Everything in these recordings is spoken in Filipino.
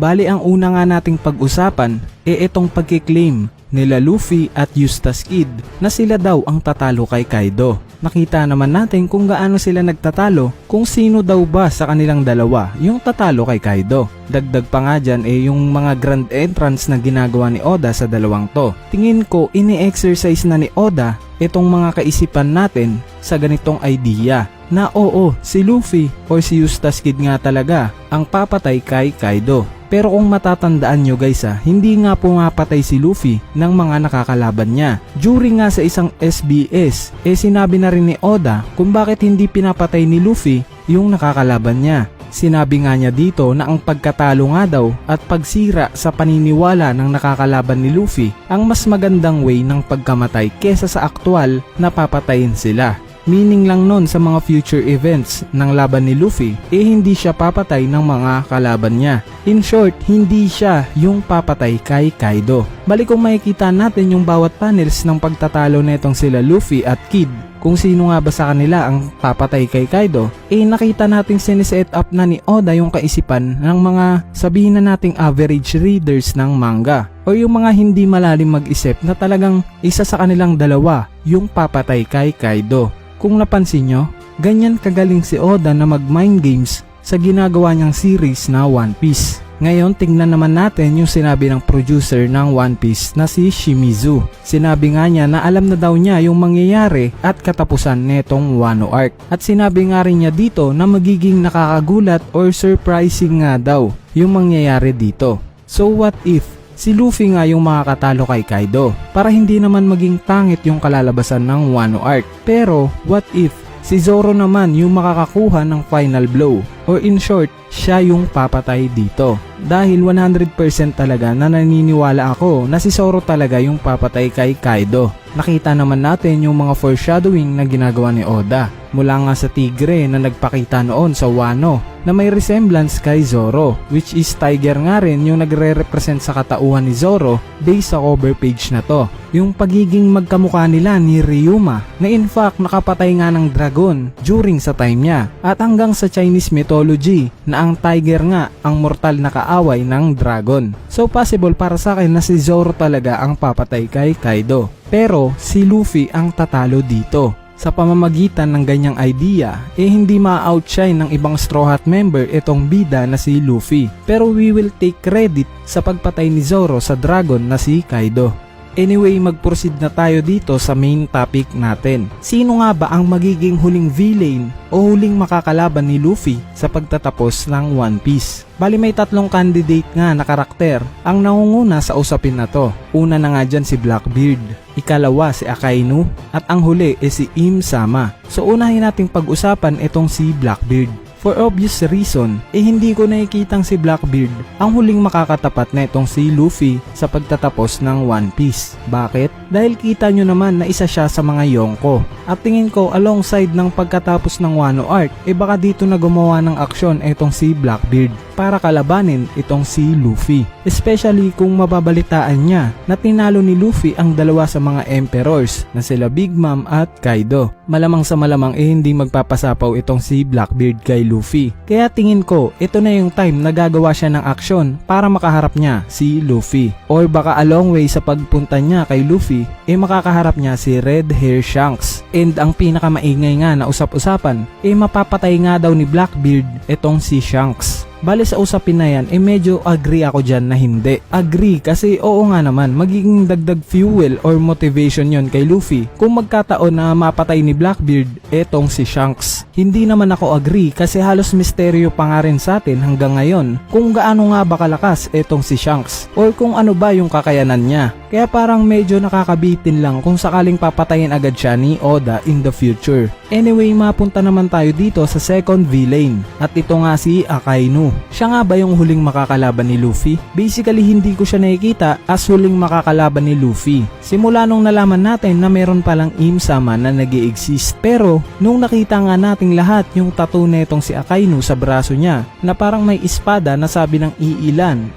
Bali ang una nga nating pag-usapan itong pagkiklaim nila Luffy at Eustass Kid na sila daw ang tatalo kay Kaido. Nakita naman natin kung gaano sila nagtatalo, kung sino daw ba sa kanilang dalawa yung tatalo kay Kaido. Dagdag pa nga dyan yung mga grand entrance na ginagawa ni Oda sa dalawang to. Tingin ko ini-exercise na ni Oda itong mga kaisipan natin sa ganitong idea na oo, si Luffy or si Eustass Kid nga talaga ang papatay kay Kaido. Pero kung matatandaan nyo guys hindi nga pumapatay si Luffy ng mga nakakalaban niya. During nga sa isang SBS, sinabi na rin ni Oda kung bakit hindi pinapatay ni Luffy yung nakakalaban niya. Sinabi nga niya dito na ang pagkatalo nga daw at pagsira sa paniniwala ng nakakalaban ni Luffy ang mas magandang way ng pagkamatay kesa sa aktual na papatayin sila. Meaning lang nun sa mga future events ng laban ni Luffy hindi siya papatay ng mga kalaban niya. In short, hindi siya yung papatay kay Kaido. Balik kung makikita natin yung bawat panels ng pagtatalo netong sila Luffy at Kid, kung sino nga ba sa kanila ang papatay kay Kaido, nakita natin siniset up na ni Oda yung kaisipan ng mga sabihin na nating average readers ng manga o yung mga hindi malalim mag-isip na talagang isa sa kanilang dalawa yung papatay kay Kaido. Kung napansin nyo, ganyan kagaling si Oda na mag-mind games sa ginagawa niyang series na One Piece. Ngayon, tingnan naman natin yung sinabi ng producer ng One Piece na si Shimizu. Sinabi nga niya na alam na daw niya yung mangyayari at katapusan netong Wano Arc. At sinabi nga rin niya dito na magiging nakakagulat or surprising nga daw yung mangyayari dito. So what if si Luffy nga yung makakatalo kay Kaido para hindi naman maging pangit yung kalalabasan ng Wano Arc? Pero what if si Zoro naman yung makakakuha ng final blow? Or in short, siya yung papatay dito. Dahil 100% talaga na naniniwala ako na si Zoro talaga yung papatay kay Kaido. Nakita naman natin yung mga foreshadowing na ginagawa ni Oda. Mula nga sa tigre na nagpakita noon sa Wano na may resemblance kay Zoro, which is tiger nga rin yung nagre-represent sa katauhan ni Zoro based sa cover page na to. Yung pagiging magkamukha nila ni Ryuma na in fact nakapatay nga ng dragon during sa time niya. At hanggang sa Chinese mythology na ang tiger nga ang mortal na kaaway ng dragon. So possible para sa akin na si Zoro talaga ang papatay kay Kaido. Pero si Luffy ang tatalo dito. Sa pamamagitan ng ganyang idea, hindi ma-outshine ng ibang Straw Hat member itong bida na si Luffy. Pero we will take credit sa pagpatay ni Zoro sa dragon na si Kaido. Anyway, mag-proceed na tayo dito sa main topic natin. Sino nga ba ang magiging huling villain o huling makakalaban ni Luffy sa pagtatapos ng One Piece? Bali may tatlong candidate nga na karakter ang nangunguna sa usapin na to. Una na nga dyan si Blackbeard, ikalawa si Akainu, at ang huli si Im Sama. So unahin nating pag-usapan itong si Blackbeard. For obvious reason, hindi ko nakikitang si Blackbeard ang huling makakatapat na itong si Luffy sa pagtatapos ng One Piece. Bakit? Dahil kita nyo naman na isa siya sa mga Yonko. At tingin ko alongside ng pagkatapos ng Wano Arc, baka dito na gumawa ng aksyon itong si Blackbeard para kalabanin itong si Luffy. Especially kung mababalitaan niya na tinalo ni Luffy ang dalawa sa mga emperors na sila Big Mom at Kaido. Malamang sa malamang hindi magpapasapaw itong si Blackbeard kay Luffy. Kaya tingin ko ito na yung time na gagawa siya ng aksyon para makaharap niya si Luffy. Or baka along way sa pagpunta niya kay Luffy makakaharap niya si Red Hair Shanks. And ang pinakamaingay nga na usap-usapan mapapatay nga daw ni Blackbeard itong si Shanks. Bale sa usapin na yan, medyo agree ako dyan na hindi. Agree kasi oo nga naman, magiging dagdag fuel or motivation yon kay Luffy kung magkataon na mapatay ni Blackbeard etong si Shanks. Hindi naman ako agree kasi halos misteryo pa nga rin sa atin hanggang ngayon kung gaano nga ba kalakas etong si Shanks or kung ano ba yung kakayanan niya. Kaya parang medyo nakakabitin lang kung sakaling papatayin agad siya ni Oda in the future. Anyway, mapunta naman tayo dito sa second villain at ito nga si Akainu. Siya nga ba yung huling makakalaban ni Luffy? Basically hindi ko siya nakikita as huling makakalaban ni Luffy. Simula nung nalaman natin na meron palang Im Sama na nag-i-exist. Pero nung nakita nga nating lahat yung tattoo netong si Akainu sa braso niya na parang may espada na sabi ng iilan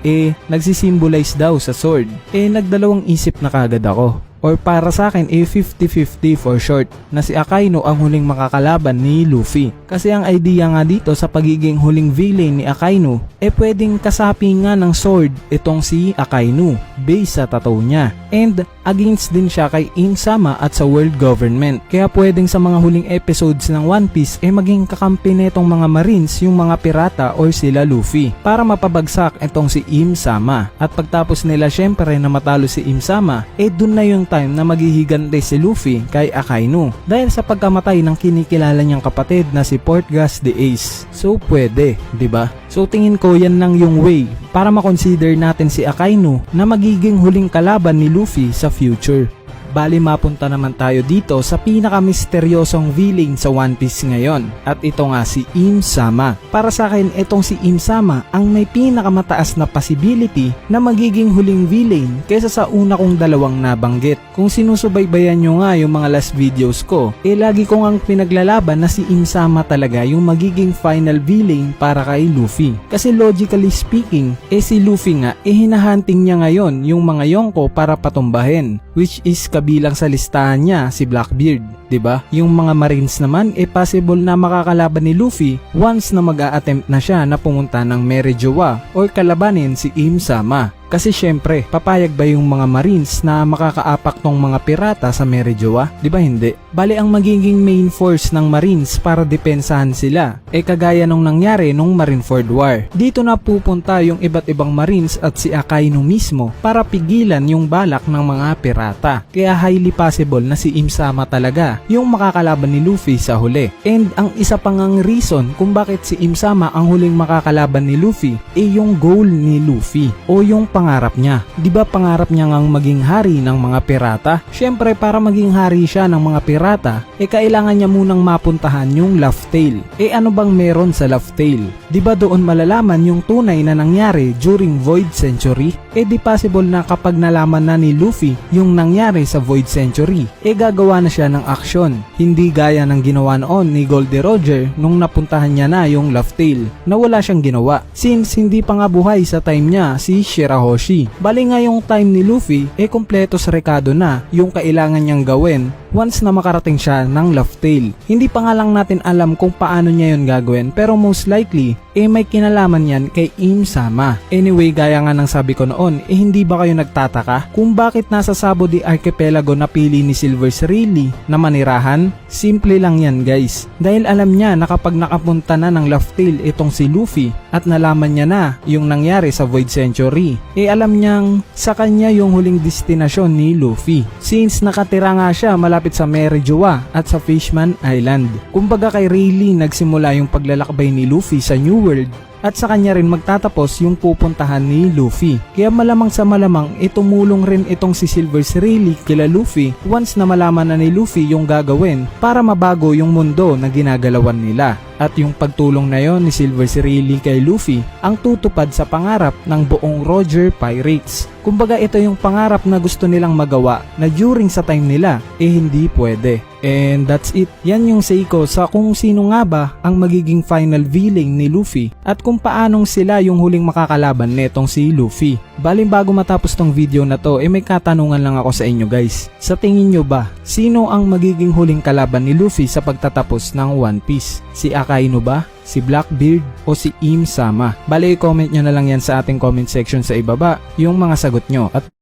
nagsisimbolize daw sa sword. Nagdalawang isip na kagad ako. or para sa akin 50-50 for short, na si Akainu ang huling makakalaban ni Luffy. Kasi ang idea nga dito sa pagiging huling villain ni Akainu pwedeng kasapi nga ng sword itong si Akainu based sa tattoo niya, and against din siya kay Im-sama at sa world government. Kaya pwedeng sa mga huling episodes ng One Piece maging kakampi netong mga marines yung mga pirata or sila Luffy para mapabagsak itong si Im-sama. At pagtapos nila syempre na matalo si Im-sama, dun na yung time na maghihigante si Luffy kay Akainu dahil sa pagkamatay ng kinikilala niyang kapatid na si Portgas the Ace. So pwede, 'di ba? So tingin ko yan lang yung way para makonsider natin si Akainu na magiging huling kalaban ni Luffy sa future. Bali mapunta naman tayo dito sa pinaka-misteryosong villain sa One Piece ngayon, at ito nga si Im-sama. Para sa akin itong si Im-sama ang may pinakamataas na possibility na magiging huling villain kaysa sa una kong dalawang nabanggit. Kung sinusubaybayan nyo nga yung mga last videos ko, lagi kong ang pinaglalaban na si Im-sama talaga yung magiging final villain para kay Luffy. Kasi logically speaking, si Luffy nga hinahunting niya ngayon yung mga Yonko para patumbahin, which is kabilang sa listahan niya si Blackbeard, 'di ba? Yung mga marines naman possible na makakalaban ni Luffy once na mag-a-attempt na siya na pumunta ng Merejoa or kalabanin si Im-sama. Kasi syempre, papayag ba yung mga marines na makakaapak tong mga pirata sa Merejoa? Di ba hindi? Bali ang magiging main force ng marines para depensahan sila kagaya nung nangyari nung Marineford War. Dito na pupunta yung iba't ibang marines at si Akainu mismo para pigilan yung balak ng mga pirata. Kaya highly possible na si Im-sama talaga yung makakalaban ni Luffy sa huli. And ang isa pang ang reason kung bakit si Im-sama ang huling makakalaban ni Luffy yung goal ni Luffy o yung pangarap niya. Di ba pangarap niya ngang maging hari ng mga pirata? Syempre para maging hari siya ng mga pirata, kailangan niya munang mapuntahan yung Laugh Tale. Ano bang meron sa Laugh Tale? Di ba doon malalaman yung tunay na nangyari during Void Century? Di possible na kapag nalaman na ni Luffy yung nangyari sa Void Century, gagawa na siya ng aksyon. Hindi gaya ng ginawa noon ni Goldie Roger nung napuntahan niya na yung Laugh Tale na wala siyang ginawa since hindi pa nga buhay sa time niya si Shirahoshi. Bali nga yung time ni Luffy kompleto sa rekado na yung kailangan niyang gawin once na makarating siya ng Laugh Tale. Hindi pa nga lang natin alam kung paano niya yun gagawin, pero most likely may kinalaman yan kay Im-sama. Anyway, gaya nga ng sabi ko noon, hindi ba kayo nagtataka kung bakit nasa Sabody Archipelago napili ni Silver Serili na manirahan? Simple lang yan guys, dahil alam niya na kapag nakapunta na ng Laugh Tale itong si Luffy at nalaman niya na yung nangyari sa Void Century, alam niyang sa kanya yung huling destinasyon ni Luffy since nakatira nga siya malapit sa Merejoa at sa Fishman Island. Kumbaga kay Rayleigh nagsimula yung paglalakbay ni Luffy sa New World at sa kanya rin magtatapos yung pupuntahan ni Luffy. Kaya malamang sa malamang tumulong rin itong si Silver Serili kila Luffy once na malaman na ni Luffy yung gagawin para mabago yung mundo na ginagalawan nila. At yung pagtulong na yon ni Silver Serili kay Luffy ang tutupad sa pangarap ng buong Roger Pirates. Kumbaga ito yung pangarap na gusto nilang magawa na during sa time nila hindi pwede. And that's it. Yan yung say ko sa kung sino nga ba ang magiging final villain ni Luffy at kung paanong sila yung huling makakalaban netong si Luffy. Baling bago matapos tong video na to may katanungan lang ako sa inyo guys. Sa tingin nyo ba, sino ang magiging huling kalaban ni Luffy sa pagtatapos ng One Piece? Si Akainu ba? Si Blackbeard o si Im-sama? Bali, comment nyo na lang yan sa ating comment section sa ibaba yung mga sagot nyo. At